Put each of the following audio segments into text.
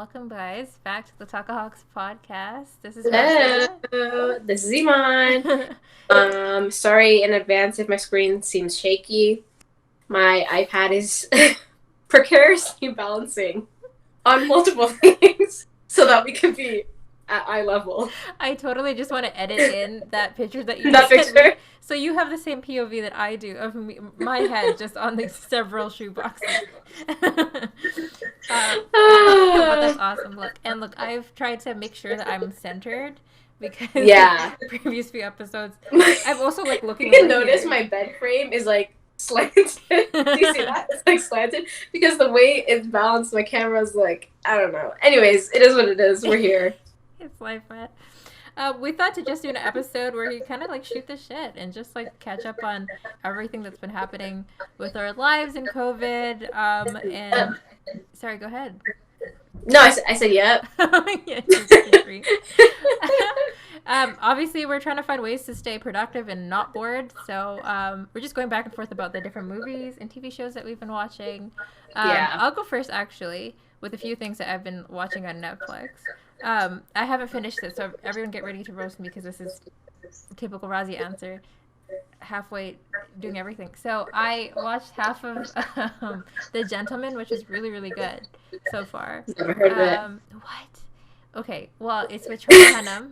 welcome guys back to the Talkaholics podcast. This is Hello, this is Iman. Sorry in advance if my screen seems shaky. My iPad is precariously balancing on multiple things so that we can be at eye level. I totally just want to edit in that picture that you That just sent me, picture? so you have the same POV that I do of my head just on the several shoe boxes. But that's awesome. Look, I've tried to make sure that I'm centered because Yeah. previous few episodes, I'm also like looking. You can over notice here. my bed frame is like slanted. Do you see that? It's like slanted because the way it's balanced, my camera's like, I don't know. Anyways, it is what it is. We're here. It's life, man. We thought to just do an episode where you kind of like shoot the shit and just like catch up on everything that's been happening with our lives in COVID. And sorry, go ahead. No, I said yep. Yeah, just free. Obviously, we're trying to find ways to stay productive and not bored. So we're just going back and forth about the different movies and TV shows that we've been watching. Yeah. I'll go first, actually, with a few things that I've been watching on Netflix. I haven't finished it, so everyone get ready to roast me because this is a typical Raazia answer. Halfway doing everything. So I watched half of The Gentleman, which is really, really good so far. Never heard of it. What? Okay, well, it's with Charlie Hunnam.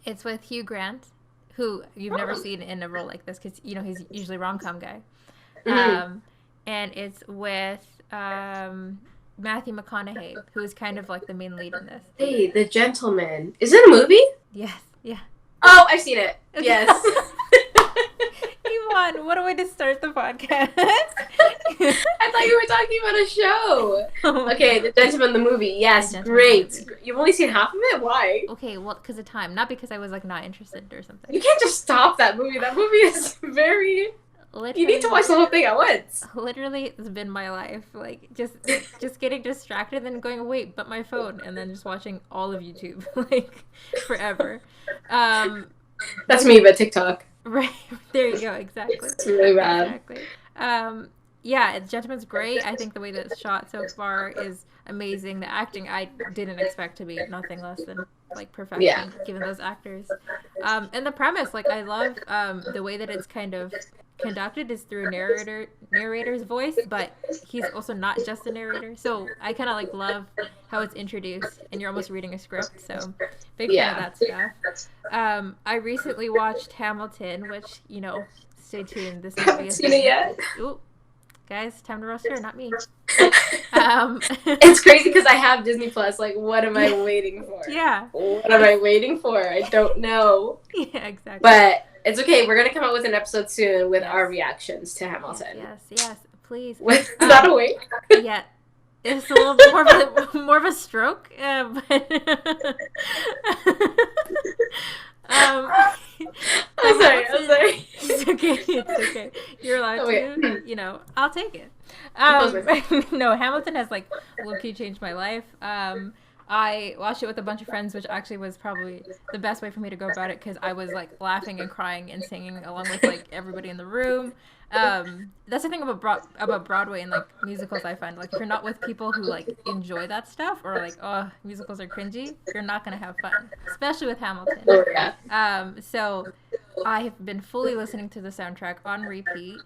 It's with Hugh Grant, who you've never seen in a role like this because, you know, he's usually rom-com guy. And it's with Matthew McConaughey, who's kind of like the main lead in this. Hey, The Gentleman. Is it a movie? Yes, yeah. Oh, I've seen it. Yes. Iman, what a way to start the podcast. I thought you were talking about a show. Okay, The Gentleman, the movie. Yes, Gentleman great. movie. You've only seen half of it? Why? Okay, well, because of time, not because I was like not interested or something. You can't just stop that movie. That movie is very... Literally, You need to watch the whole thing at once. Literally, it's been my life. Like, just getting distracted and going, wait, but my phone, and then just watching all of YouTube, like, forever. That's me, but TikTok. Right, there you go, exactly. It's really bad. Exactly. Yeah, Gentleman's great. I think the way that it's shot so far is amazing. The acting, I didn't expect to be nothing less than like perfection, given those actors. And the premise, like, I love the way that it's kind of conducted is through narrator's voice, but he's also not just a narrator. So I kind of like love how it's introduced, and you're almost reading a script. So big fan of that stuff. I recently watched Hamilton, which, you know, stay tuned. This movie is. Seen it yet? Ooh, guys, time to roast her, not me. It's crazy because I have Disney Plus. Like, what am I waiting for? Yeah. What am I waiting for? I don't know. Yeah, exactly. But it's okay. We're gonna come out with an episode soon with our reactions to Hamilton. Yes, please. Is that a wait? Yeah. It's a little bit more of a stroke, but I'm sorry. It's okay. You're allowed to. You know, I'll take it. No, Hamilton has like low-key changed my life. I watched it with a bunch of friends, which actually was probably the best way for me to go about it because I was like laughing and crying and singing along with like everybody in the room. That's the thing about Broadway and like musicals. I find like if you're not with people who like enjoy that stuff or like, oh, musicals are cringy, you're not gonna have fun, especially with Hamilton. Oh, yeah. So I have been fully listening to the soundtrack on repeat.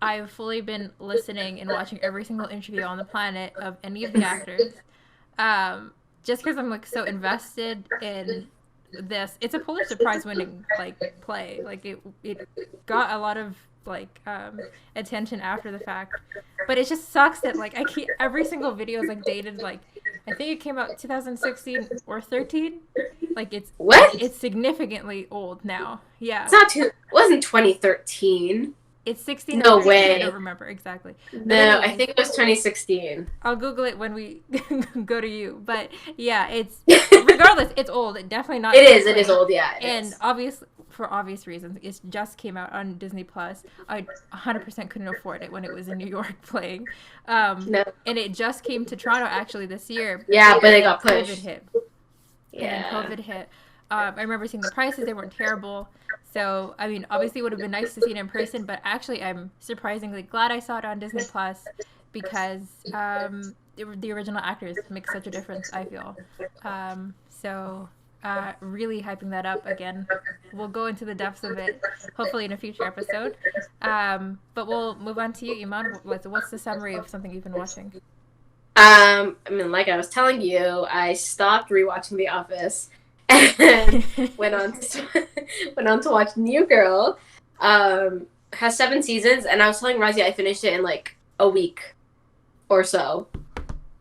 I've fully been listening and watching every single interview on the planet of any of the actors. Just because I'm like so invested in this. It's a Pulitzer Prize winning like play. Like it got a lot of like attention after the fact, but it just sucks that like every single video is like dated like I think it came out 2016 or 13. Like it's significantly old now. Yeah, It's not it wasn't 2013. It's 16. No way. I don't remember exactly. No, anyways, I think it was 2016. I'll Google it when we go to you. But yeah, it's regardless, it's old. It definitely not. It is old. Yeah. And obviously, for obvious reasons, it just came out on Disney Plus. I 100% couldn't afford it when it was in New York playing. No. And it just came to Toronto actually this year. Yeah, but it got pushed. COVID hit. Yeah. And COVID hit. I remember seeing the prices; they weren't terrible. So, I mean, obviously, it would have been nice to see it in person, but actually, I'm surprisingly glad I saw it on Disney Plus because the original actors make such a difference, I feel. So really hyping that up again. We'll go into the depths of it, hopefully in a future episode. But we'll move on to you, Iman. What's the summary of something you've been watching? I mean, like I was telling you, I stopped rewatching The Office and went on to watch New Girl. Has 7 seasons, and I was telling Raazia I finished it in like a week or so.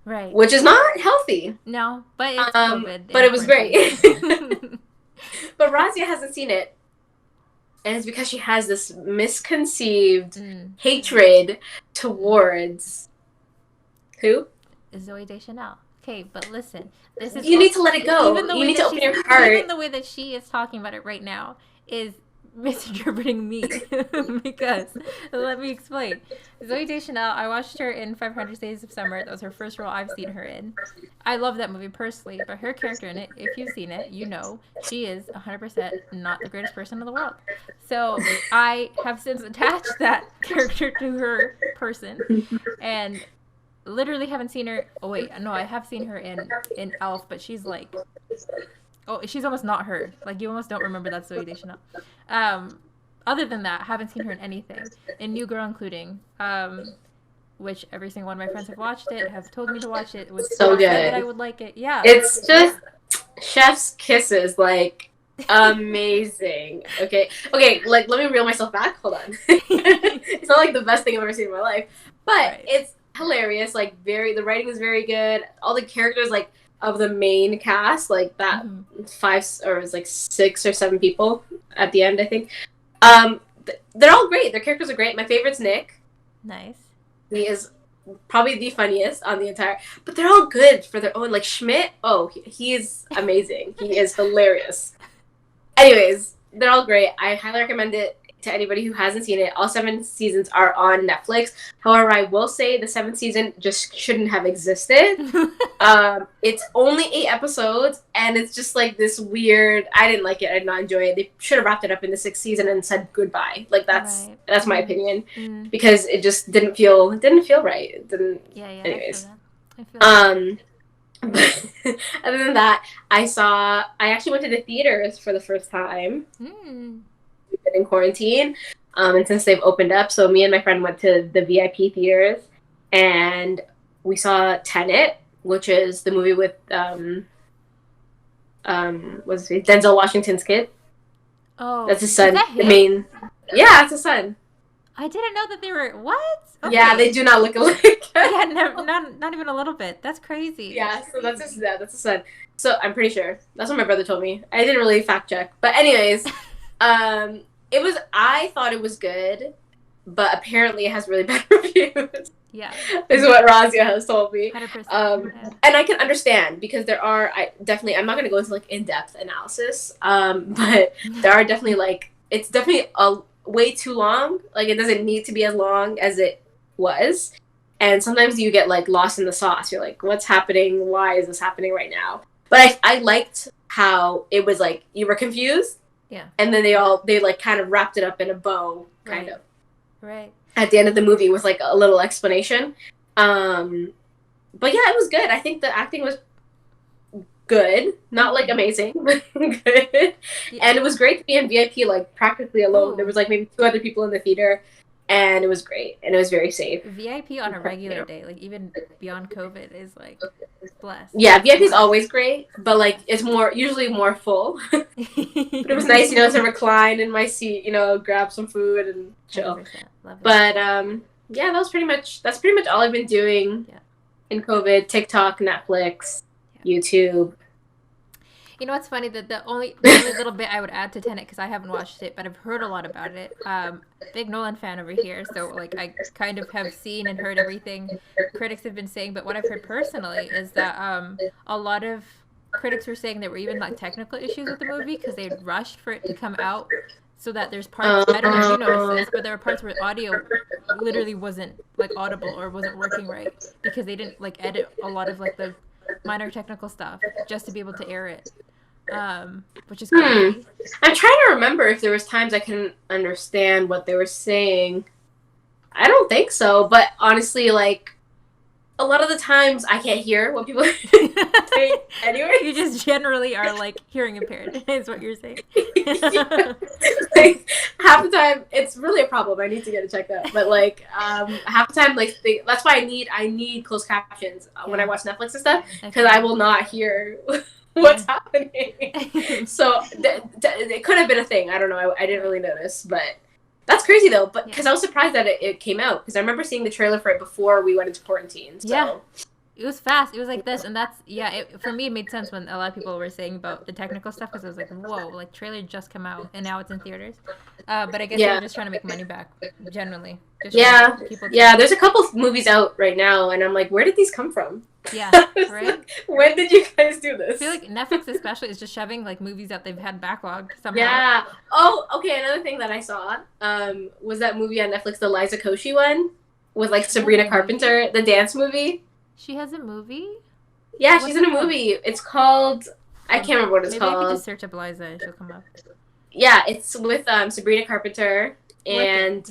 Right. Which is not healthy. No, but it's COVID. But it was great. But Raazia hasn't seen it. And it's because she has this misconceived hatred towards who? Zooey Deschanel. Okay, but listen. This is you need to let it go. You need to open your heart. Even the way that she is talking about it right now is misinterpreting me. Because, let me explain. Zooey Deschanel, I watched her in 500 Days of Summer. That was her first role I've seen her in. I love that movie personally, but her character in it, if you've seen it, you know, she is 100% not the greatest person in the world. So I have since attached that character to her person, and literally haven't seen her. Oh wait, no, I have seen her in Elf, but she's like, she's almost not her. Like, you almost don't remember that's Zooey Deschanel. Other than that, haven't seen her in anything. In New Girl, including, which every single one of my friends have watched it, have told me to watch it. It was so good. That I would like it. Yeah. It's just chef's kisses, like amazing. Okay, like let me reel myself back. Hold on. It's not like the best thing I've ever seen in my life, but it's hilarious. Like the writing is very good. All the characters, like, of the main cast, like that 5 or it was like 6 or 7 people at the end, I think. They're all great. Their characters are great. My favorite's Nick. Nice. He is probably the funniest on the entire. But they're all good for their own. Like Schmidt. Oh, he's amazing. He is hilarious. Anyways, they're all great. I highly recommend it to anybody who hasn't seen it. All 7 seasons are on Netflix. However, I will say the 7th season just shouldn't have existed. It's only 8 episodes, and it's just like this weird. I didn't like it. I did not enjoy it. They should have wrapped it up in the 6th season and said goodbye. Like that's my opinion, because it just didn't feel right. It didn't. Yeah. Anyways, I feel that. Other than that, I actually went to the theaters for the first time. Been in quarantine, and since they've opened up, so me and my friend went to the VIP theaters, and we saw Tenet, which is the movie with what's his name? Denzel Washington's kid. Oh, that's his son. The main. Yeah, it's his son. I didn't know that they were what? Okay. Yeah, they do not look alike. Yeah, not even a little bit. That's crazy. Yeah, so that's his son. So I'm pretty sure that's what my brother told me. I didn't really fact check, but anyways. I thought it was good, but apparently it has really bad reviews. Yeah. Is what Raazia has told me. 100%. And I can understand, because there are, I'm not going to go into like in-depth analysis, but there are definitely like, it's definitely way too long. Like, it doesn't need to be as long as it was. And sometimes you get like lost in the sauce. You're like, what's happening? Why is this happening right now? But I liked how it was like, you were confused. Yeah. And then they like kind of wrapped it up in a bow, kind of. Right. At the end of the movie with like a little explanation. But yeah, it was good. I think the acting was good. Not like amazing, but good. Yeah. And it was great to be in VIP, like practically alone. There was like maybe 2 other people in the theater. And it was great. And it was very safe. VIP on a regular day, like even beyond COVID, is like blessed. Yeah, VIP is always great, but like it's usually more full. But it was nice, to recline in my seat, grab some food and chill. But yeah, that's pretty much all I've been doing in COVID. TikTok, Netflix, YouTube. You know what's funny? That the only little bit I would add to Tenet, because I haven't watched it, but I've heard a lot about it. Big Nolan fan over here, so like I kind of have seen and heard everything critics have been saying. But what I've heard personally is that a lot of critics were saying there were even like technical issues with the movie, because they had rushed for it to come out, so that there's parts. I don't know if you noticed this, but there were parts where audio literally wasn't like audible or wasn't working right, because they didn't like edit a lot of like the minor technical stuff just to be able to air it. Which is crazy. I'm trying to remember if there was times I couldn't understand what they were saying. I don't think so, but honestly, like, a lot of the times I can't hear what people are saying anyway. You just generally are like hearing impaired, is what you're saying. Yeah. Like half the time, it's really a problem. I need to get it checked out. But like half the time, like that's why I need closed captions when I watch Netflix and stuff, because I will not hear what's happening. So it could have been a thing. I don't know. I didn't really notice, but. That's crazy though, but because I was surprised that it came out, because I remember seeing the trailer for it before we went into quarantine. So. Yeah, it was fast. It was like this, and that's for me, it made sense when a lot of people were saying about the technical stuff, because it was like, whoa, like trailer just come out and now it's in theaters. But I guess they're just trying to make money back, generally. There's a couple of movies out right now, and I'm like, where did these come from? Yeah, right? Like, when did you guys do this? I feel like Netflix especially is just shoving like movies that they've had backlogged somehow. Yeah. Oh, okay, another thing that I saw was that movie on Netflix, the Liza Koshy one, with like Sabrina Carpenter, the dance movie. She has a movie? Yeah, she's in a movie. It's called, I can't remember what it's called. Maybe I could just search up Liza and she'll come up. Yeah, it's with Sabrina Carpenter and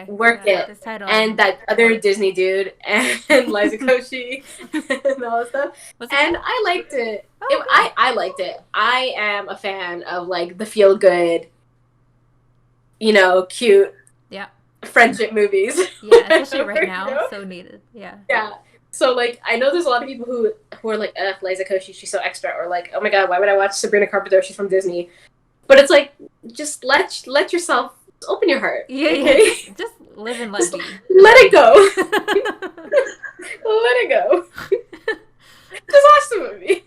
Work It. This title. And that other Disney dude and Liza Koshy and all that stuff. And I liked it. I liked it. I am a fan of like the feel good, cute friendship movies. Yeah, especially right now. So needed. Yeah. Yeah. So like I know there's a lot of people who are like, ugh, Liza Koshy, she's so extra, or like, oh my god, why would I watch Sabrina Carpenter? She's from Disney. But it's like, just let yourself open your heart. Yeah, okay? Just live and let be. Let it go. Let it go. Just watch the movie.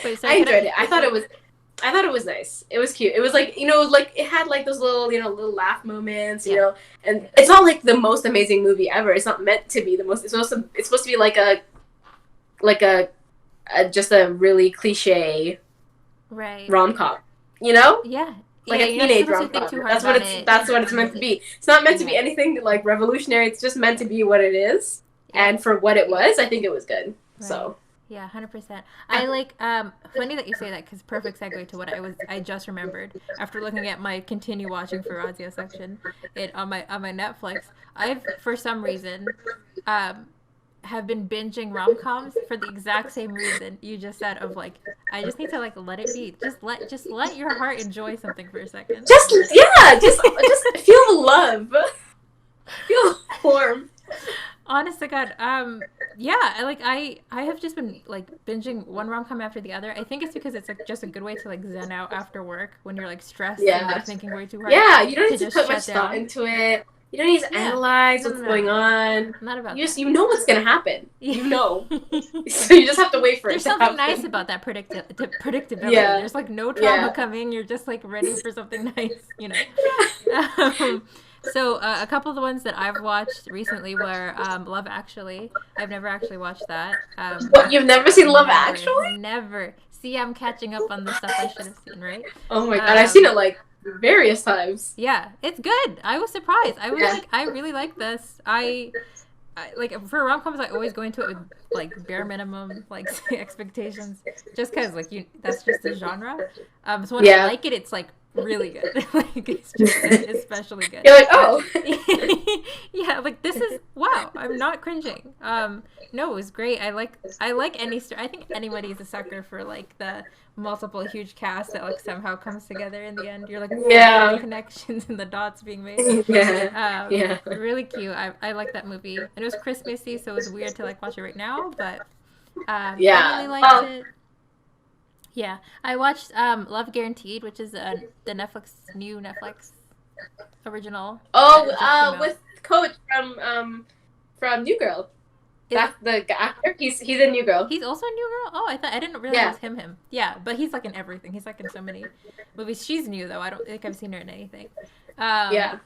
Wait, so I enjoyed it. I thought it was nice. It was cute. It was like, it had like those little, little laugh moments, and it's not like the most amazing movie ever. It's not meant to be the most. It's supposed to be like a just a really cliche rom-com. Yeah. Like a teenage rom-com. That's what it's meant to be. It's not meant to be anything like revolutionary. It's just meant to be what it is. Yeah. And for what it was, I think it was good. Right. So. Yeah, 100%. I like, funny that you say that, because perfect segue to what I just remembered after looking at my continue watching for Raazia section on my Netflix. I've, for some reason, have been binging rom-coms for the exact same reason you just said, of like, I just need to like let it be. Just let your heart enjoy something for a second. Just feel the love. Feel warm. Honest to God, I have just been like binging one rom-com after the other. I think it's because it's like just a good way to like zen out after work when you're like stressed and like thinking way too hard. Yeah, you don't need to put much thought into it. You don't need to analyze what's going on. Not about you know what's gonna happen. You know, so you just have to wait for it. There's something nice about that predictability. Yeah. There's like no drama coming. You're just like ready for something nice. So a couple of the ones that I've watched recently were Love Actually. I've never actually watched that. What, you've never seen Love Actually? Never. See, I'm catching up on the stuff I should have seen, right? Oh my god, I've seen it like various times. Yeah, it's good. I was surprised. I was like, I really like this. I like, for rom-coms, I always go into it with like bare minimum like expectations, just because like that's just the genre. So when I like it, it's like really good. Like it's just especially good. You're like, oh. Yeah, like this is wow. I'm not cringing. No, it was great. I like any story. I think anybody is a sucker for like the multiple huge cast that like somehow comes together in the end. You're like, the connections and the dots being made. Really cute. I like that movie. And it was Christmassy, so it was weird to like watch it right now, but I really liked it. Yeah, I watched Love Guaranteed, which is the new Netflix original. Oh, with Coach from New Girl. That's the actor. He's in New Girl. He's also in New Girl. Oh, I didn't realize it was him. Yeah, but he's like in everything. He's like in so many movies. She's new though. I don't think I've seen her in anything.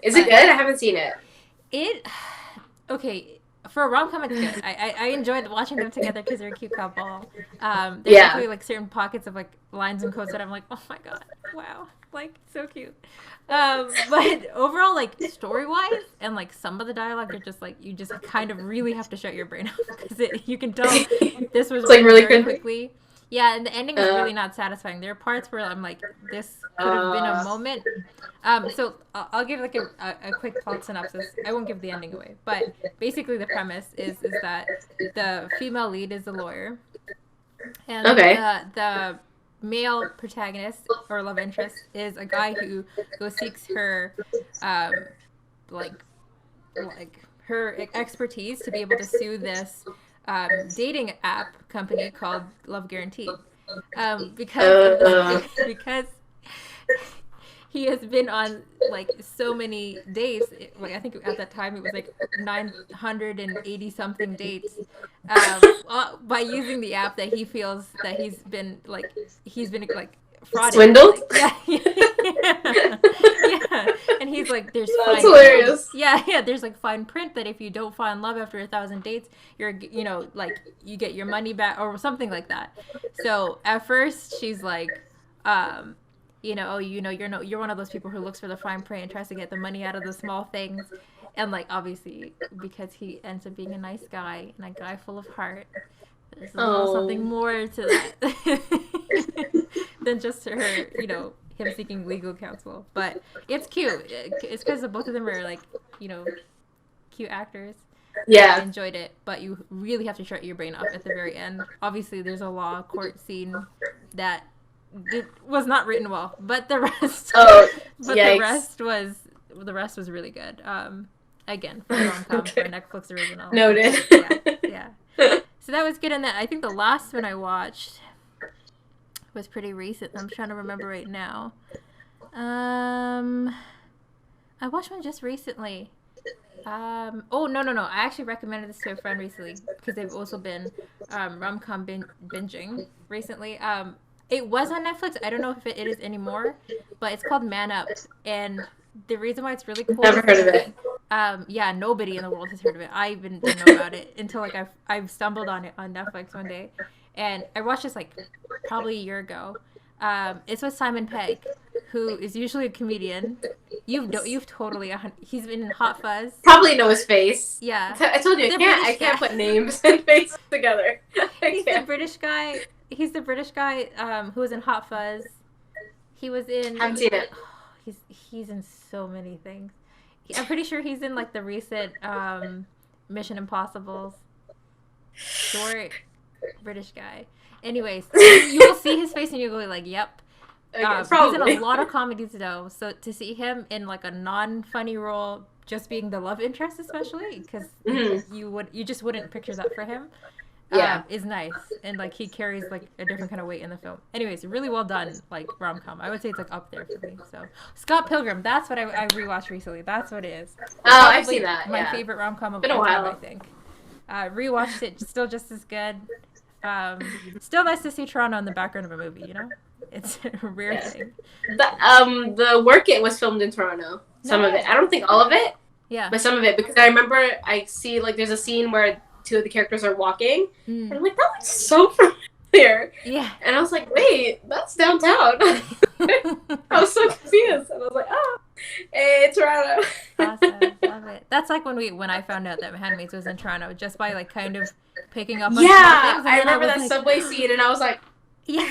Is it good? I haven't seen it. Okay. For a rom-com, it's good. I enjoyed watching them together because they're a cute couple. There's definitely like certain pockets of like lines and quotes that I'm like, oh my god, wow, like so cute. But overall, like story-wise and like some of the dialogue are just like you just kind of really have to shut your brain off because you can tell this was like really very quickly. Yeah, and the ending is really not satisfying. There are parts where I'm like, this could have been a moment. So I'll give like a quick plot synopsis. I won't give the ending away, but basically the premise is that the female lead is the lawyer, and Okay. the male protagonist or love interest is a guy who goes seeks her, like her expertise to be able to sue this dating app company called Love Guaranteed, because he has been on like so many dates. Like I think at that time it was like 980 something dates, by using the app that he feels that he's been like frauded. Swindled? Like yeah. Yeah, and he's like, there's That's fine hilarious. yeah, there's like fine print that if you don't find love after 1,000 dates, like you get your money back or something like that. So at first she's like, you're one of those people who looks for the fine print and tries to get the money out of the small things, and like obviously because he ends up being a nice guy and a guy full of heart, there's a little something more to that than just her, him seeking legal counsel. But it's cute. It's because both of them are like, cute actors. Yeah. I enjoyed it, but you really have to shut your brain off at the very end. Obviously, there's a law court scene that was not written well, but the rest, the rest was really good. Again, for a rom-com, for a Netflix original. Noted. Yeah. So that was good. And I think the last one I watched was pretty recent. I'm trying to remember right now. I watched one just recently. No. I actually recommended this to a friend recently because they've also been rom-com binging recently. It was on Netflix. I don't know if it is anymore, but it's called Man Up. And the reason why it's really cool. Never heard of it. Yeah, nobody in the world has heard of it. I even didn't know about it until like I've stumbled on it on Netflix one day, and I watched this like probably a year ago. It's with Simon Pegg, who is usually a comedian. You've totally he's been in Hot Fuzz. Probably know his face. Yeah, I told you I can't put names and faces together. He's the British guy. He's the British guy who was in Hot Fuzz. He was in. Haven't seen it. He's in so many things. I'm pretty sure he's in like the recent Mission Impossibles. Short British guy. Anyways, you will see his face and you'll go like, "Yep." Okay, he's in a lot of comedies though, so to see him in like a non-funny role, just being the love interest, especially because you just wouldn't picture that for him. Is nice, and like he carries like a different kind of weight in the film. Anyways, really well done, like rom-com. I would say it's like up there for me. So Scott Pilgrim, that's what I rewatched recently. That's what it is. I've seen that. My favorite rom-com of all time, I think. Rewatched it, still just as good. Still nice to see Toronto in the background of a movie. It's a rare thing. The Work It was filmed in Toronto. Some of it. I don't think all of it. Yeah. But some of it, because I remember I see like there's a scene where two of the characters are walking, and I'm like, that looks so familiar. Yeah. And I was like, wait, that's downtown. I was so confused, and I was like, hey, Toronto. Awesome, love it. That's like when I found out that Handmaid's was in Toronto, just by like kind of picking up on small things. I remember that like, subway scene, and I was like, yeah.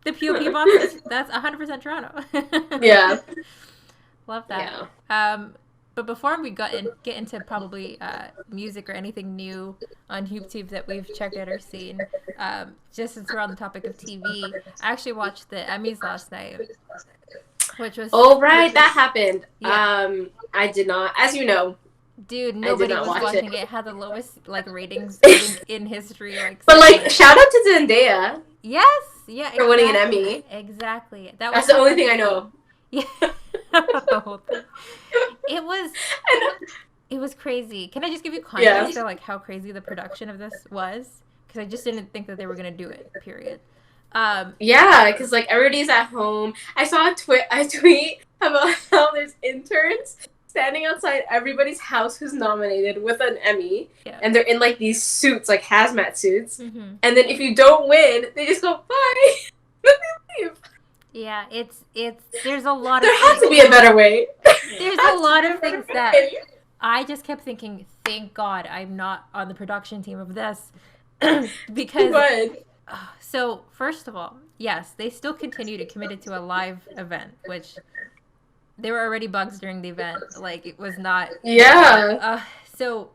The POP boxes, that's 100% Toronto. Yeah. Love that. Yeah. But before we get into probably music or anything new on YouTube that we've checked out or seen, just since we're on the topic of TV, I actually watched the Emmys last night, which was... Oh, right, that happened. Yeah. I did not, as you know. Dude, nobody was watching it. It had the lowest like ratings in history. But like, shout out to Zendaya. Yes, yeah, for winning an Emmy. Exactly. That's the only thing I know. Yeah. The whole thing. It was crazy. Can I just give you context of like how crazy the production of this was? Because I just didn't think that they were gonna do it. Period. Because like everybody's at home. I saw a tweet about how there's interns standing outside everybody's house who's nominated with an Emmy, and they're in like these suits, like hazmat suits, and then if you don't win, they just go bye, then they leave. Yeah, there's a lot of... There has to be a better way. There's a lot of things that I just kept thinking, thank God I'm not on the production team of this. Because So, first of all, yes, they still continue to commit it to a live event, which there were already bugs during the event. Like, it was not. Yeah. So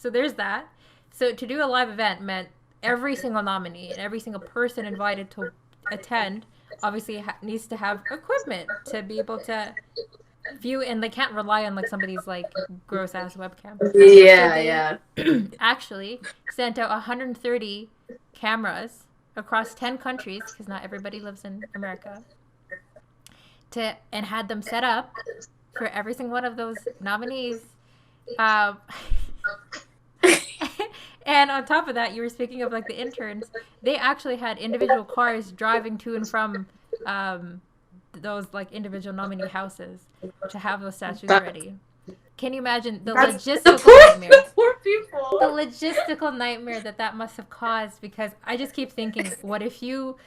there's that. So to do a live event meant every single nominee and every single person invited to attend obviously needs to have equipment to be able to view, and they can't rely on like somebody's like gross ass webcam. Yeah, Actually sent out 130 cameras across 10 countries, because not everybody lives in America, and had them set up for every single one of those nominees. And on top of that, you were speaking of like the interns. They actually had individual cars driving to and from those like individual nominee houses to have those statues ready. Can you imagine the logistical nightmare? The poor people. The logistical nightmare that must have caused, because I just keep thinking, what if you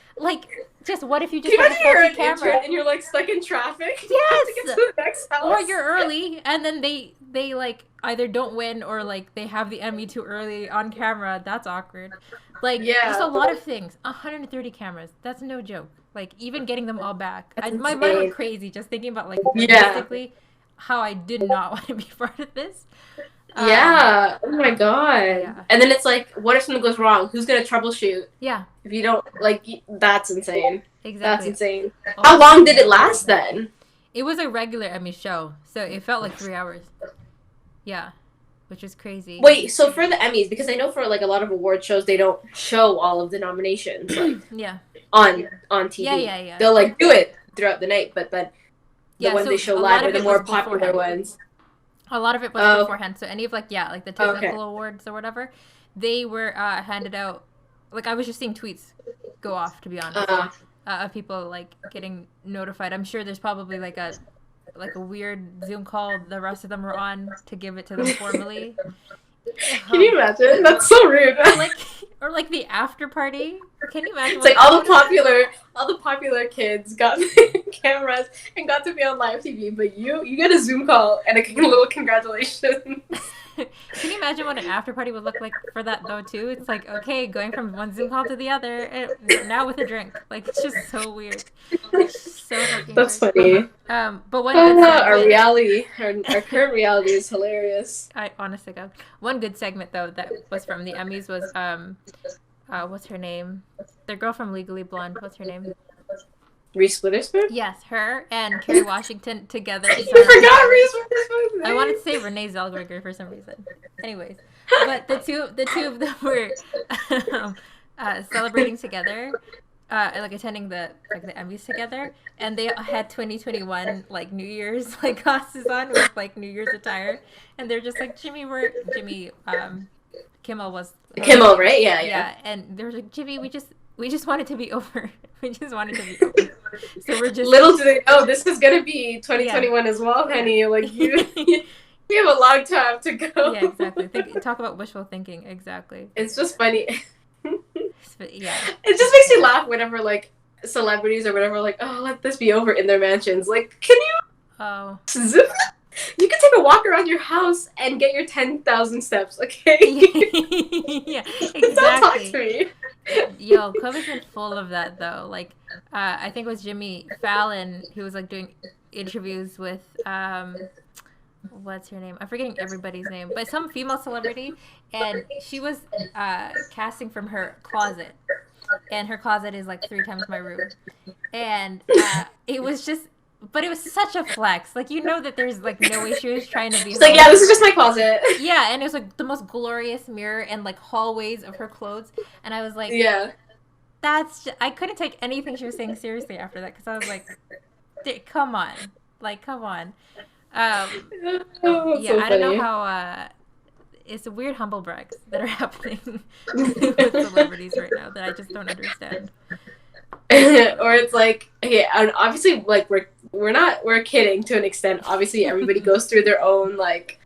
just have a faulty camera and you're like stuck in traffic? Yes. To get to the next house. Or you're early, and then they like either don't win or like they have the Emmy too early on camera. That's awkward. Like, just a lot of things. 130 cameras. That's no joke. Like, even getting them all back. My mind went crazy just thinking about like logistically how I did not want to be part of this. Oh my god. Yeah. And then it's like, what if something goes wrong? Who's gonna troubleshoot? Yeah. If you don't that's insane. Exactly. That's insane. How long did it last then? It was a regular Emmy show, so it felt like 3 hours. Yeah, which is crazy. Wait, so for the Emmys, because I know for like a lot of award shows, they don't show all of the nominations like on TV. Yeah. They'll like do it throughout the night, but then the ones they show live are the more popular ones. A lot of it was beforehand. So any of like the technical awards or whatever, they were handed out. Like, I was just seeing tweets go off, to be honest, of people like getting notified. I'm sure there's probably like a weird Zoom call the rest of them were on to give it to them formally. Can you imagine? That's so rude. Or like the after party. Can you imagine? It's like all the popular kids got cameras and got to be on live TV, but you get a Zoom call and a little congratulations. Can you imagine what an after party would look like for that though too? It's like, okay, going from one Zoom call to the other, and now with a drink. Like, it's just so weird. It's just so fucking That's weird. funny. But one our current reality is hilarious. I honestly God. One good segment though that was from the Emmys was what's her name? The girl from Legally Blonde. What's her name? Reese Witherspoon? Yes, her and Kerry Washington together. I forgot Reese Witherspoon's name. I wanted to say Renee Zellweger for some reason. Anyways, but the two of them were celebrating together, like attending the Emmys together, and they had 2021 like New Year's like glasses on with like New Year's attire, and they're just like Jimmy, Kimmel was Kimmel, right? Yeah. And they were like, Jimmy, we just want it to be over. We just wanted to be over. So we're just little do they know this is gonna be 2021 as well, honey. Like you have a long time to go. Yeah, exactly. Talk about wishful thinking. Exactly. It's just funny. Yeah. It just makes me laugh whenever like celebrities or whatever like, oh, let this be over in their mansions. Like, can you? Oh. You can take a walk around your house and get your 10,000 steps, okay? Yeah, exactly. Don't talk to me. Yo, COVID's been full of that though. Like, I think it was Jimmy Fallon who was like doing interviews with what's her name? I'm forgetting everybody's name, but some female celebrity, and she was casting from her closet, and her closet is like 3 times my room, and it was just. But it was such a flex. Like, you know that there's, like, no way she was trying to be... It's like, yeah, this is just my closet. Yeah, and it was, like, the most glorious mirror and, like, hallways of her clothes. And I was like... Yeah. I couldn't take anything she was saying seriously after that, because I was like, come on. Like, come on. Yeah, so I don't know how... it's weird humble brags that are happening with celebrities right now that I just don't understand. Or it's like, okay, and obviously, like, we're kidding to an extent. Obviously, everybody goes through their own, like,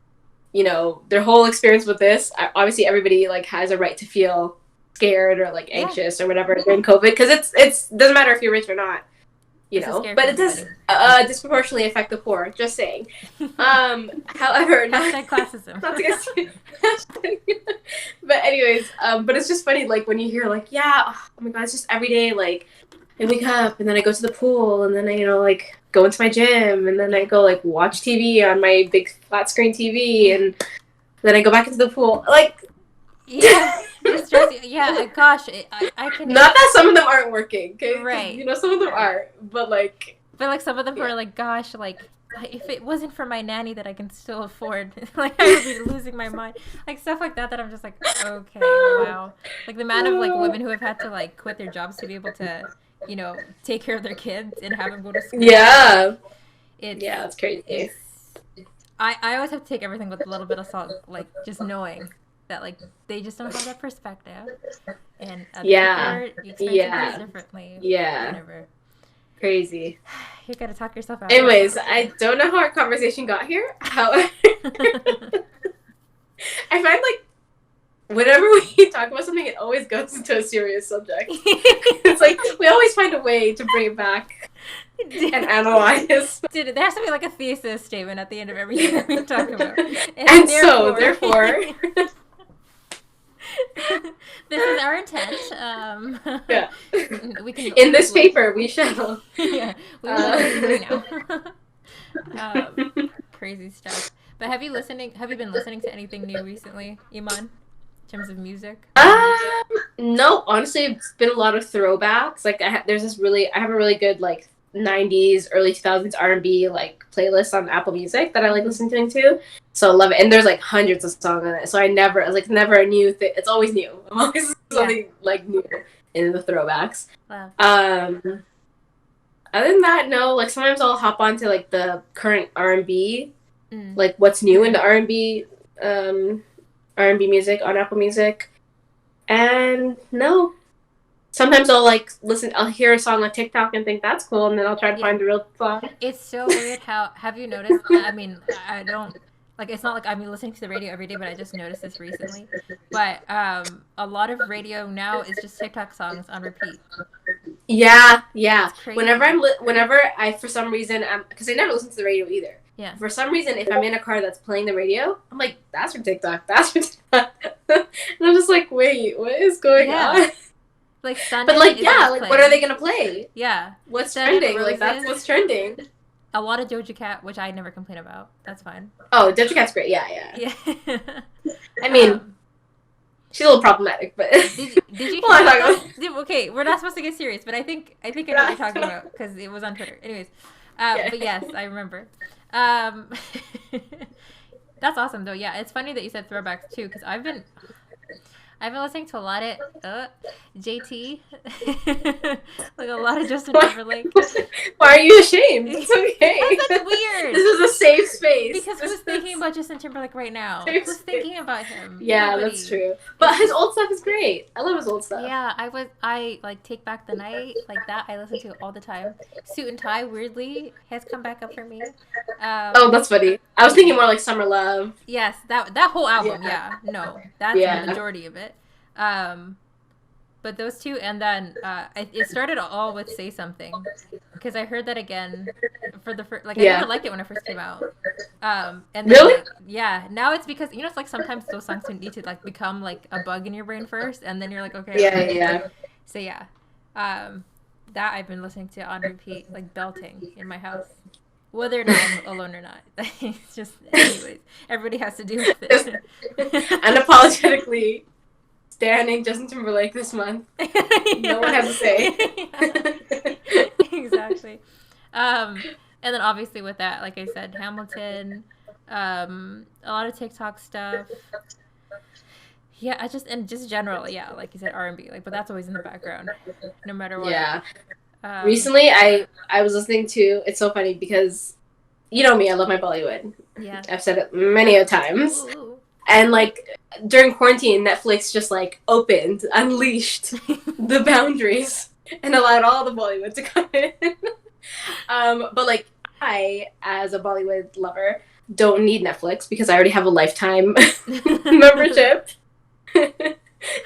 you know, their whole experience with this. Obviously, everybody, like, has a right to feel scared or, like, anxious or whatever during COVID, because it's doesn't matter if you're rich or not, you know. But it does disproportionately affect the poor, just saying. However, Hashtag classism. But Anyways, but it's just funny, like, when you hear, like, yeah, oh my god, it's just every day, like, I wake up, and then I go to the pool, and then I, like, go into my gym, and then I go, like, watch TV on my big flat screen TV, and then I go back into the pool. Like, yeah, it's stressing. Yeah, gosh, I can. Not that some of them aren't working, okay? Right. You know, some of them are, but, like. But, like, some of them are like, gosh, like, if it wasn't for my nanny that I can still afford, like, I would be losing my mind. Like, stuff like that I'm just like, okay, wow. Like, the amount of, like, women who have had to, like, quit their jobs to be able to, you know, take care of their kids and have them go to school. Yeah. It's crazy. I always have to take everything with a little bit of salt, like, just knowing that, like, they just don't have that perspective. And other people are experiencing things differently. Yeah. Whatever. Crazy. You gotta talk yourself out. Anyways, I don't know how our conversation got here. However, I find, like, whenever we talk about something, it always goes into a serious subject. It's like, we always find a way to bring it back and analyze. Dude, there has to be, like, a thesis statement at the end of everything that we talk about. And therefore... This is our intent. Yeah. We can. In this paper, we shall. Yeah, we will now. Crazy stuff. But have you been listening to anything new recently, Iman, in terms of music? No, honestly, it's been a lot of throwbacks. Like, I have a really good, like, 90s, early 2000s R&B, like, playlist on Apple Music that I like listening to. So I love it. And there's, like, hundreds of songs on it. So never a new thing. It's always new. I'm always something, like, new in the throwbacks. Wow. Other than that, no. Like, sometimes I'll hop onto, like, the current R&B, like, what's new in the R&B music on Apple Music. And no. Sometimes I'll hear a song on TikTok and think that's cool, and then I'll try to find the real song. It's so weird have you noticed, I mean, I don't, like, it's not like I'm listening to the radio every day, but I just noticed this recently. But a lot of radio now is just TikTok songs on repeat. Yeah. Whenever I, for some reason, because I never listen to the radio either. Yeah. For some reason, if I'm in a car that's playing the radio, I'm like, that's for TikTok, that's for TikTok. And I'm just like, wait, what is going on? Like, Sunday, but, like, like, what are they gonna play? Yeah. What's trending? Like, that's what's trending. A lot of Doja Cat, which I never complain about. That's fine. Oh, Doja Cat's great. Yeah. I mean, she's a little problematic, but did you hear okay, we're not supposed to get serious, but I think I know what you're talking about because it was on Twitter. Anyways, but yes, I remember. That's awesome though. Yeah, it's funny that you said throwbacks too, because I've been listening to a lot of JT, like a lot of Justin Timberlake. Why are you ashamed? It's okay. That's weird. This is a safe space. Because who's thinking about Justin Timberlake right now? Who's thinking about him? Yeah, nobody. That's true. But his old stuff is great. I love his old stuff. Yeah, I like Take Back the Night, like that. I listen to it all the time. Suit and Tie, weirdly, has come back up for me. Oh, that's funny. I was thinking more like Summer Love. Yes, that whole album. Yeah, no, that's the majority of it. But those two, and then it started all with Say Something, because I heard that again for the first, like, I never liked it when it first came out. And then, really? Now it's because, you know, it's like sometimes those songs need to, like, become like a bug in your brain first, and then you're like, okay. Yeah. So yeah, that I've been listening to on repeat, like belting in my house. Whether or not I'm alone or not. It's just, anyways, everybody has to do with it. Unapologetically standing Justin Timberlake this month. No one has to say. Exactly. And then obviously with that, like I said, Hamilton, a lot of TikTok stuff. Yeah, just general, like you said, R&B. Like, but that's always in the background, no matter what. Yeah. Recently, I was listening to. It's so funny because, you know me, I love my Bollywood. Yeah. I've said it many a times. Ooh. And, like, during quarantine, Netflix just, like, opened, unleashed the boundaries, and allowed all the Bollywood to come in. But, like, I, as a Bollywood lover, don't need Netflix because I already have a lifetime membership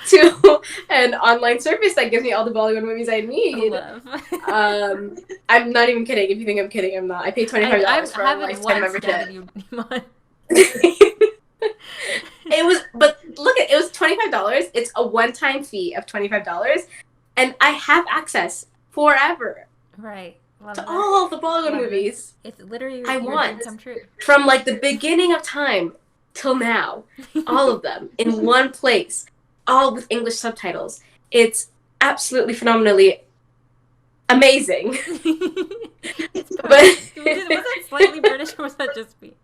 to an online service that gives me all the Bollywood movies I need. I'm not even kidding. If you think I'm kidding, I'm not. I paid $25 for a lifetime membership. It was $25 $25. It's a one-time fee of $25, and I have access forever. Right. Love to that. all of the Bollywood movies. It's literally I your want dream come true. from like the beginning of time till now, all of them in one place, all with English subtitles. It's absolutely phenomenally amazing. But was that slightly British or was that just me?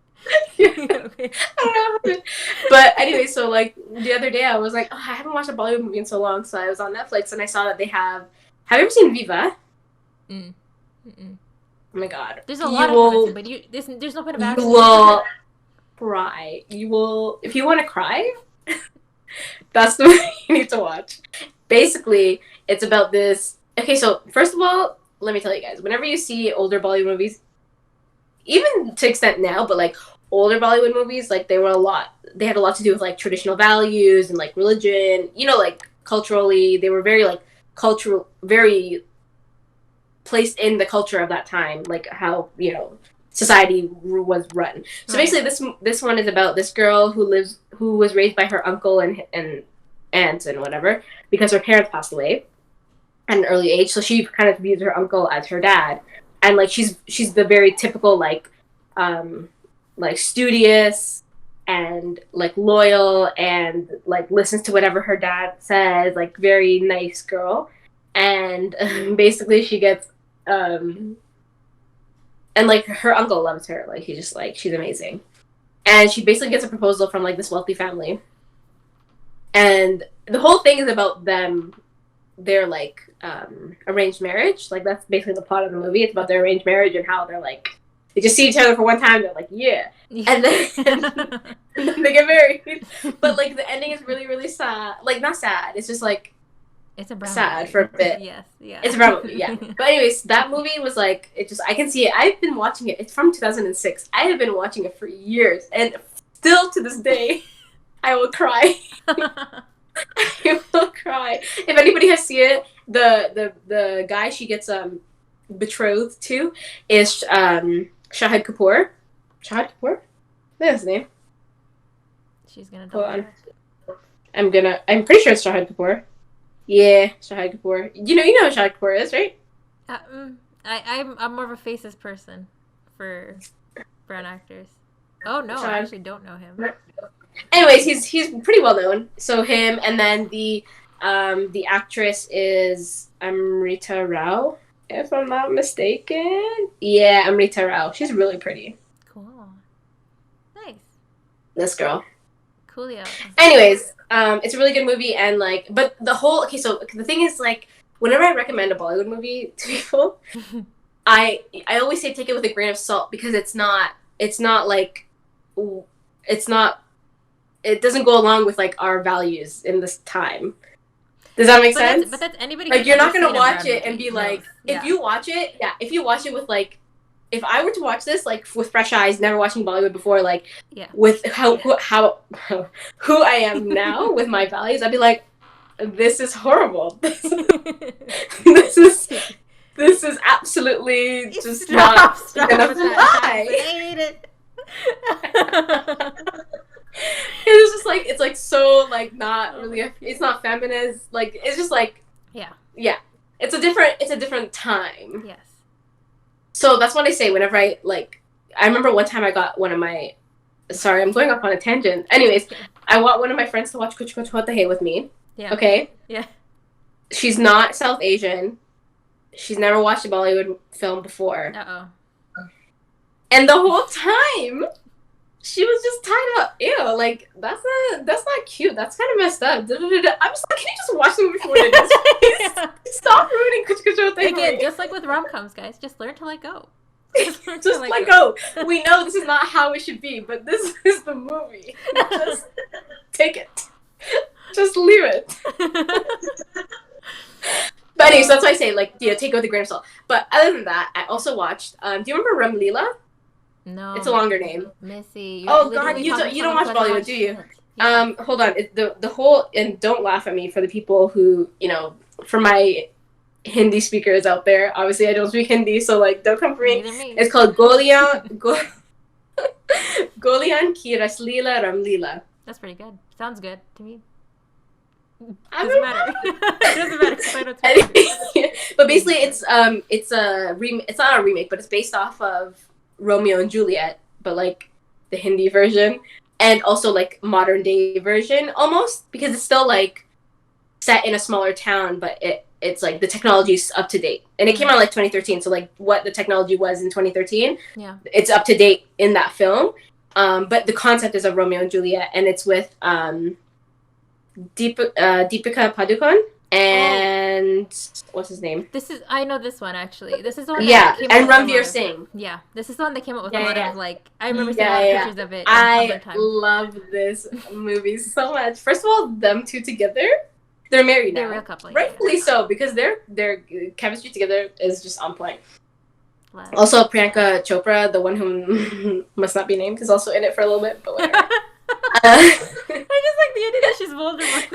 Okay. I don't know. But anyway, so like the other day I was like, oh, I haven't watched a Bollywood movie in so long, so I was on Netflix and I saw that they have you ever seen Viva? Mm. Mm-mm. Oh my god. There's a lot of but there's no point of action. You will cry. You will, if you want to cry, that's the movie you need to watch. Basically, it's about this. Okay, so first of all, let me tell you guys, whenever you see older Bollywood movies, even to extent now, but like older Bollywood movies, like they had a lot to do with like traditional values and like religion, you know, like culturally, they were very like cultural, very placed in the culture of that time, like how, you know, society was run. So basically this one is about this girl who was raised by her uncle and aunts and whatever, because her parents passed away at an early age, so she kind of views her uncle as her dad, and like she's the very typical like studious and like loyal and like listens to whatever her dad says, like very nice girl. And basically she gets and like her uncle loves her, like he just like she's amazing, and she basically gets a proposal from like this wealthy family, and the whole thing is about their like arranged marriage. Like that's basically the plot of the movie. It's about their arranged marriage and how they're like they just see each other for one time, they're like yeah, and then they get married. But like the ending is really really sad, like not sad, it's just like it's a brown sad movie. for a bit. Yes, yeah. It's a brown movie, yeah. But anyways, that movie was like, it just, I can see it. I've been watching it. It's from 2006. I have been watching it for years. And still to this day, I will cry. I will cry. If anybody has seen it, the guy she gets betrothed to is Shahid Kapoor. Shahid Kapoor? That's his name. She's gonna die. I'm pretty sure it's Shahid Kapoor. Yeah, Shahid Kapoor. You know who Shahid Kapoor is, right? I'm more of a faces person for brown actors. Oh no, I actually don't know him. Anyways, he's pretty well known. So him, and then the actress is Amrita Rao, if I'm not mistaken. Yeah, Amrita Rao. She's really pretty. Cool. Nice. This girl. Coolio. Anyways, it's a really good movie, and like, but so the thing is, like, whenever I recommend a Bollywood movie to people, I always say take it with a grain of salt, because it doesn't go along with like our values in this time. Does that make sense? But that's anybody. Like, you're not gonna watch it and be like, if you watch it with like, if I were to watch this like with fresh eyes, never watching Bollywood before, like with who I am now with my values, I'd be like, this is horrible. This is absolutely just not gonna fly. I hate it. It's just like, it's like so like not really it's not feminist, like it's just like yeah it's a different time. Yes. So that's what I say whenever I remember one time I got one of my, sorry, I'm going off on a tangent. Anyways, I want one of my friends to watch Kuch Kuch Hota Hai with me. Yeah. Okay? Yeah. She's not South Asian. She's never watched a Bollywood film before. Uh-oh. And the whole time, she was just tied up. Ew, like, that's not cute. That's kind of messed up. I'm just like, can you just watch the movie for what it is? Stop ruining Kuch Kuch Hota Hai. Again, just like with rom-coms, guys, just learn to let go. Just let go. We know this is not how it should be, but this is the movie. Just take it. Just leave it. But anyway, so that's why I say, like, take it with a grain of salt. But other than that, I also watched, do you remember Ramleela? No. It's a longer name. Missy. Oh, God, you don't watch Bollywood, do you? Yeah. Hold on. The whole, and don't laugh at me for the people who, for my Hindi speakers out there. Obviously, I don't speak Hindi, so, like, don't come for me. It's called Goliyan Ki Rasleela Ramleela. That's pretty good. Sounds good to me. Doesn't matter. It doesn't matter because I don't talk about it. But basically, it's it's not a remake, but it's based off of Romeo and Juliet, but like the Hindi version, and also like modern day version almost, because it's still like set in a smaller town, but it's like the technology's up to date, and it came out like 2013. So like what the technology was in 2013, it's up to date in that film. But the concept is of Romeo and Juliet, and it's with Deepika Padukone and what's his name? I know this one actually. This is the one that came and Ranveer Singh. Yeah, this is the one that came up with a lot of like. I remember seeing a lot of pictures of it. I love this movie so much. First of all, them two together, they're married now. They're a real couple, rightfully so, because their chemistry together is just on point. Also, Priyanka Chopra, the one who must not be named, is also in it for a little bit, but whatever. I just like the idea that she's Voldemort.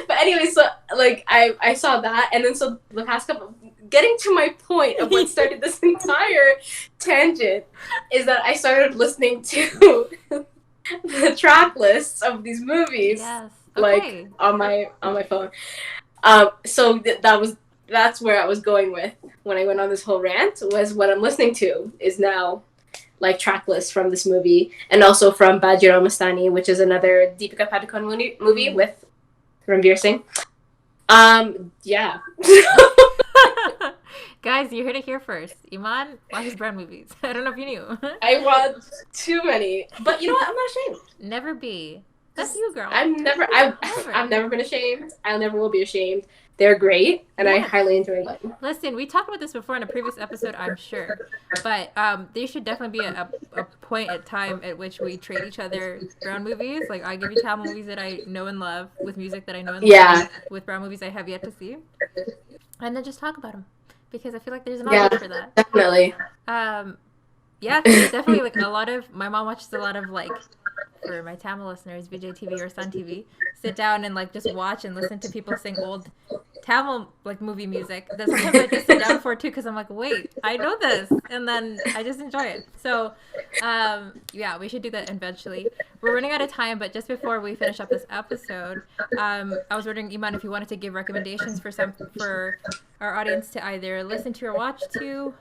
But anyway, so like I saw that, and then so the past couple, getting to my point of what started this entire tangent is that I started listening to the track lists of these movies, like on my phone. So that's where I was going with when I went on this whole rant, was what I'm listening to is now like track lists from this movie, and also from Bajirao Mastani, which is another Deepika Padukone movie with Ranveer Singh. Yeah. Guys, you heard it here first. Iman watches brown movies. I don't know if you knew. I watch too many, but you know what? I'm not ashamed. Never be. That's you, girl. I've never been ashamed. I never will be ashamed. They're great, and I highly enjoy them. Listen, we talked about this before in a previous episode, I'm sure. But there should definitely be a point at time at which we trade each other brown movies. Like, I give you Tamil movies that I know and love, with music that I know and love, with brown movies I have yet to see. And then just talk about them. Because I feel like there's an audience for that. Definitely. Yeah, definitely, like, a lot of... My mom watches a lot of, like... For my Tamil listeners, Vijay TV or Sun TV, sit down and like just watch and listen to people sing old Tamil like movie music. That sometimes I just sit down for too, because I'm like, wait, I know this, and then I just enjoy it. So, yeah, we should do that eventually. We're running out of time, but just before we finish up this episode, I was wondering, Iman, if you wanted to give recommendations for our audience to either listen to or watch to,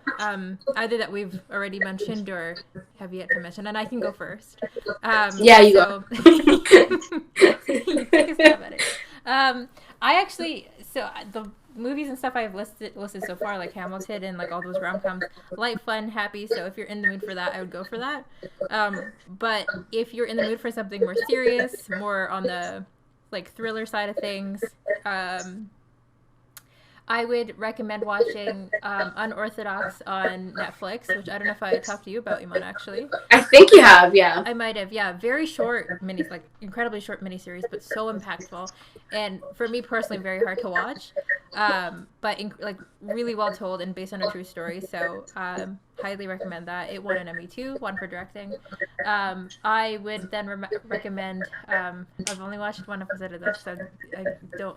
either that we've already mentioned or have yet to mention, and I can go first. Yeah, you go. I actually, so the movies and stuff I've listed so far, like Hamilton and like all those rom-coms, light, fun, happy. So if you're in the mood for that, I would go for that. But if you're in the mood for something more serious, more on the like thriller side of things, I would recommend watching Unorthodox on Netflix, which I don't know if I talked to you about, Iman, actually. I think you have, yeah. I might have, yeah. Very short like incredibly short miniseries, but so impactful. And for me personally, very hard to watch. But like really well told and based on a true story. So highly recommend that. It won an Emmy too, one for directing. I would then recommend, I've only watched one episode of this, so don't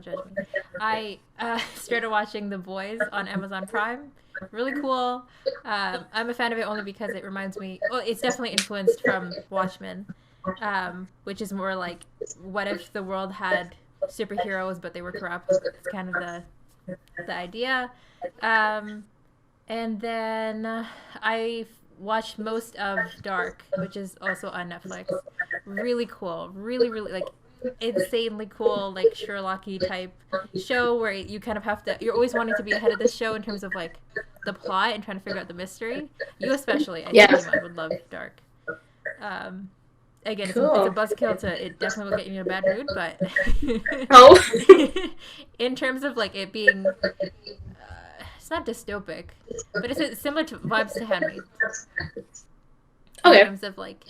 judge me. I started watching The Boys on Amazon Prime. Really cool. I'm a fan of it only because it reminds me, well, it's definitely influenced from Watchmen, which is more like, what if the world had superheroes but they were corrupt? It's kind of the idea. And then I watched most of Dark, which is also on Netflix. Really cool. Really, really, like, insanely cool, like Sherlock-y type show where you kind of have to, you're always wanting to be ahead of the show in terms of like the plot and trying to figure out the mystery. You especially, I think you would love Dark. Again, cool. It's a buzzkill it definitely will get you in a bad mood, but in terms of like it being, it's not dystopic, but it's similar to vibes to Handmaid's. In terms of like,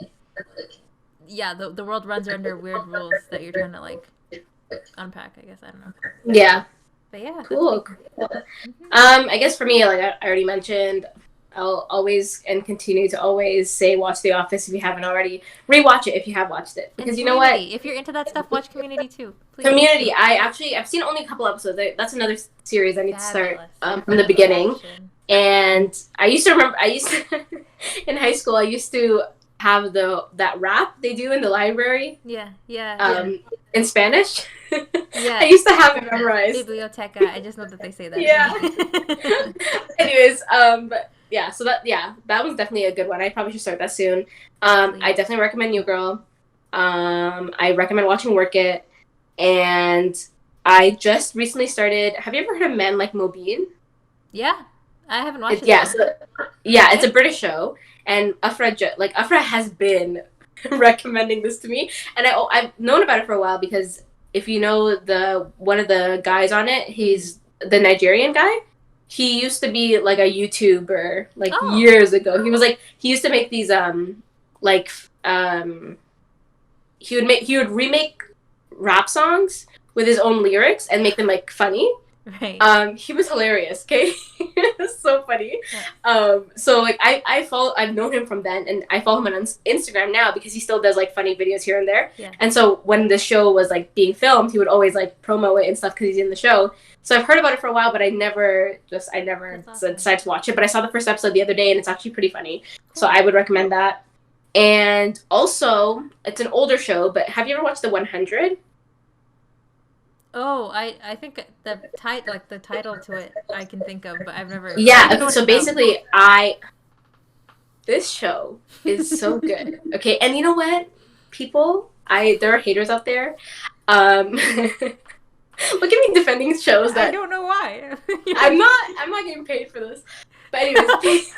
yeah, the world runs under weird rules that you're trying to like unpack, I guess. I don't know. Yeah. But yeah. Cool. I guess for me, like I already mentioned, I'll always and continue to always say watch The Office if you haven't already. Rewatch it if you have watched it. Because you know what? If you're into that stuff, watch Community too. Please. Community. I've seen only a couple episodes. That's another series I need to start from the beginning. And I used to in high school, I used to have that rap they do in the library. Yeah. In Spanish. Yeah. I used to have it memorized. Biblioteca. I just know that they say that. Yeah. Anyways, but yeah, so that was definitely a good one. I probably should start that soon. I definitely recommend New Girl. I recommend watching Work It, and I just recently started. Have you ever heard of Men Like Mobeen? Yeah, I haven't watched it. Yeah, it's a British show, and Afra has been recommending this to me, and I've known about it for a while because if you know one of the guys on it, he's the Nigerian guy. He used to be like a YouTuber years ago. He used to make these he would remake rap songs with his own lyrics and make them like funny. Right. He was hilarious. Okay, it's so funny. Yeah. So like I've known him from then, and I follow him on Instagram now because he still does like funny videos here and there. Yeah. And so when the show was like being filmed, he would always like promo it and stuff because he's in the show. So I've heard about it for a while, but I never decided to watch it. But I saw the first episode the other day, and it's actually pretty funny. Cool. So I would recommend that. And also, it's an older show, but have you ever watched The 100? Oh, I think the title to it I can think of, but I've never. Yeah, so basically, this show is so good. Okay, and you know what, people, there are haters out there. Look at me defending shows that I don't know why. I'm not getting paid for this. But anyways,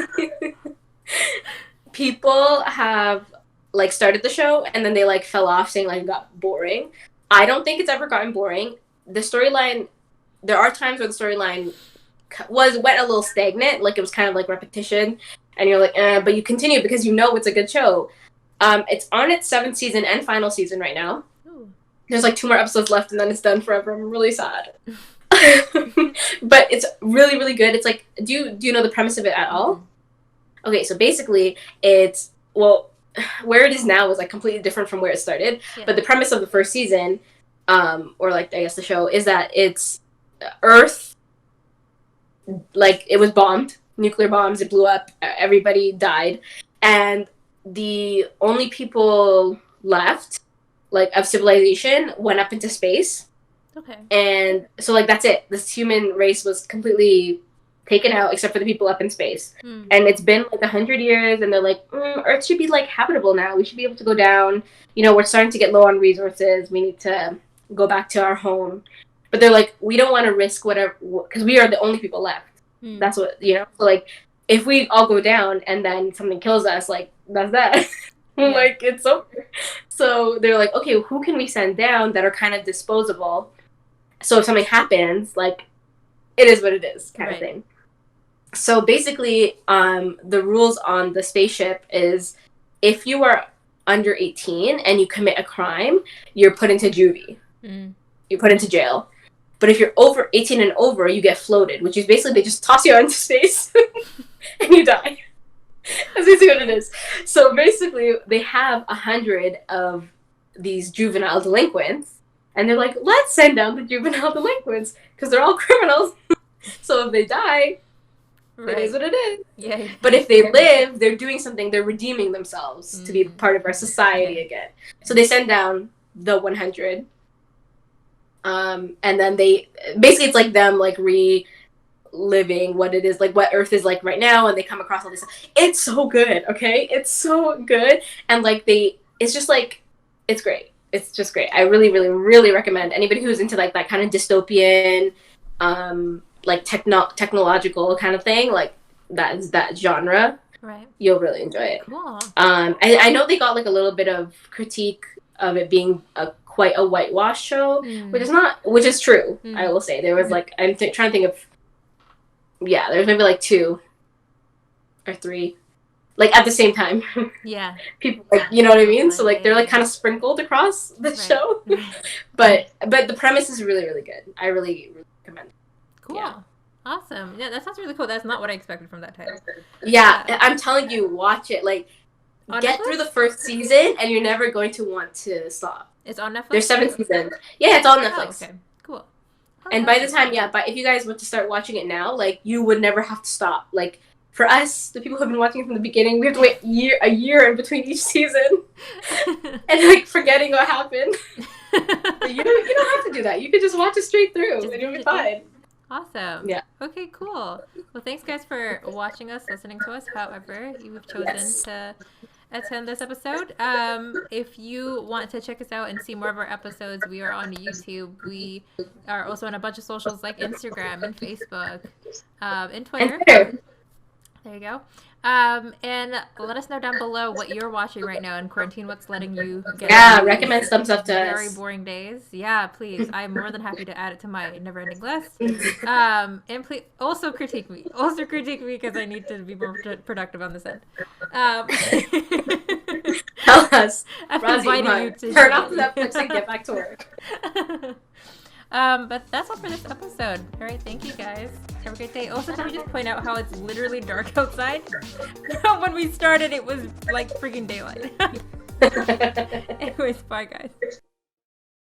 people have like started the show and then they like fell off saying like it got boring. I don't think it's ever gotten boring. The storyline, there are times where the storyline went a little stagnant, like it was kind of like repetition, and you're like, but you continue because you know it's a good show. It's on its 7th season and final season right now. Ooh. There's like 2 more episodes left and then it's done forever. I'm really sad. But it's really, really good. It's like, do you know the premise of it at all? Okay, so basically it's, well, where it is now is like completely different from where it started. Yeah. But the premise of the first season, or like I guess the show, is that it's Earth, like it was bombed, nuclear bombs, it blew up, everybody died, and the only people left, like of civilization, went up into space. Okay. And so like that's it. This human race was completely taken out except for the people up in space. And it's been like 100 years and they're like, Earth should be like habitable now. We should be able to go down. You know, we're starting to get low on resources. We need to go back to our home. But they're like, we don't want to risk whatever, because we are the only people left. That's what, you know, so like if we all go down and then something kills us, like that's that. Yeah. Like it's over. So they're like, okay, who can we send down that are kind of disposable? So if something happens, like it is what it is kind of thing. So basically, the rules on the spaceship is if you are under 18 and you commit a crime, you're put into juvie. You're put into jail. But if you're over 18 and over, you get floated, which is basically they just toss you out into space and you die. That's basically what it is. So basically, they have 100 of these juvenile delinquents, and they're like, let's send down the juvenile delinquents because they're all criminals. So if they die, it is what it is. Yeah. But if they live, they're doing something. They're redeeming themselves to be part of our society again. So they send down the 100. And then they basically it's like them like reliving what it is, like what Earth is like right now, and they come across all this stuff. It's so good, okay? It's so good, and like it's just like it's great. It's just great. I really, really, really recommend anybody who's into like that kind of dystopian, like technological kind of thing, like that genre. Right. You'll really enjoy it. Cool. I know they got like a little bit of critique of it being quite a whitewash show, which is true. I will say there was like I'm trying to think of, yeah, there's maybe like 2 or 3, like at the same time. Yeah. People like, you know what I mean? So like they're like kind of sprinkled across the show, but the premise is really, really good. I really, really recommend it. Cool. Yeah. Awesome. Yeah, that sounds really cool. That's not what I expected from that title. Yeah, I'm telling you, watch it. Like, get through the first season, and you're never going to want to stop. It's on Netflix? There's 7 seasons. Yeah, it's on Netflix. Oh, okay. Cool. And by the time, but if you guys were to start watching it now, like, you would never have to stop. Like, For us, the people who have been watching from the beginning, we have to wait a year in between each season, and like forgetting what happened. You don't have to do that. You can just watch it straight through, and you'll be fine. Awesome. Yeah. Okay, cool. Well, thanks guys for watching us, listening to us, however you've chosen to attend this episode. If you want to check us out and see more of our episodes, we are on YouTube. We are also on a bunch of socials like Instagram and Facebook, and Twitter. There you go. And let us know down below what you're watching right now in quarantine. What's letting you get recommend some stuff to very us. boring days. Yeah, please. I'm more than happy to add it to my never-ending list. And please also critique me. Also critique me because I need to be more productive on this end. Tell us. I'm Raazia, inviting you to turn off Netflix and get back to work. But that's all for this episode. All right, thank you guys. Have a great day. Also, can we just point out how it's literally dark outside? When we started, it was like freaking daylight. Anyways, bye guys.